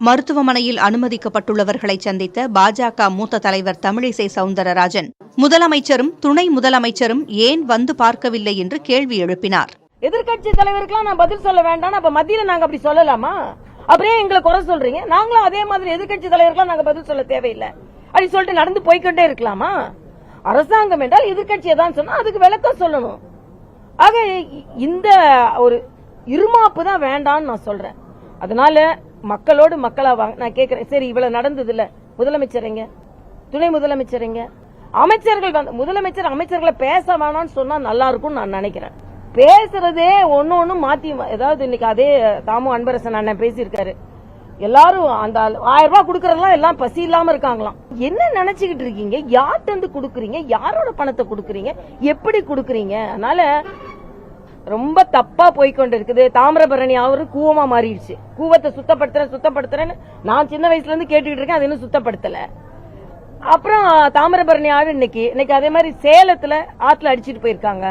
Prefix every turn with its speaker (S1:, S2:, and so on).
S1: மருத்துவமனையில் அனுமதிக்கப்பட்டுள்ளவர்களை சந்தித்த பாஜக மூத்த தலைவர் தமிழிசை சவுந்தரராஜன் முதலமைச்சரும் துணை முதலமைச்சரும் ஏன் வந்து பார்க்கவில்லை என்று கேள்வி எழுப்பினார்.
S2: எதிர்கட்சி தலைவருக்கெல்லாம் நான் பதில் சொல்ல வேண்டாம், அப்ப மத்தியில நாங்க அப்படி சொல்லலாமா? அப்படியே எங்களை குறை சொல்றீங்க, நாங்களும் அதே மாதிரி எதிர்கட்சி தலைவருக்கெல்லாம் நாங்க பதில் சொல்ல தேவையில்லை அப்படி சொல்லிட்டு நடந்து போய்கொண்டே இருக்கலாமா? அரசாங்கம் என்றால் எதிர்கட்சியை தான் சொன்னா அதுக்கு விளக்கம் சொல்லணும். ஆக இந்த ஒரு இருமாப்பு தான் வேண்டான்னு நான் சொல்றேன். அதனால மக்களோடு மக்களா நான் கேட்கிறேன், சரி இவ்வளவு நடந்தது இல்ல, முதலமைச்சருங்க துணை முதலமைச்சருங்க அமைச்சர்கள் முதலமைச்சர் அமைச்சர்களை பேச வேணாம்னு சொன்னா நல்லா இருக்கும்னு நான் நினைக்கிறேன். பேசுறதே ஒன்னு மாத்தி, ஏதாவது இன்னைக்கு அதே தாமு அன்பரசன் அண்ணன் பேசியிருக்காரு, எல்லாரும் அந்த 1000 ரூபாய் கொடுக்கறதெல்லாம் எல்லாம் பசி இல்லாம இருக்காங்களாம். என்ன நினைச்சுக்கிட்டு இருக்கீங்க? யார்கிட்ட இருந்து கொடுக்குறீங்க? யாரோட பணத்தை கொடுக்குறீங்க? எப்படி கொடுக்குறீங்க? அதனால ரொம்ப தப்பா போய்கொண்டு இருக்குது. தாமிரபரணி அவரு கூவமா மாறிடுச்சு. கூவத்தை சுத்தப்படுத்துறேன்னு நான் சின்ன வயசுல இருந்து கேட்டுக்கிட்டு இருக்கேன், அது இன்னும் சுத்தப்படுத்தல. அப்புறம் தாமிரபரணி ஆறு இன்னைக்கு அதே மாதிரி சேலத்துல ஆத்துல அடிச்சிட்டு போயிருக்காங்க.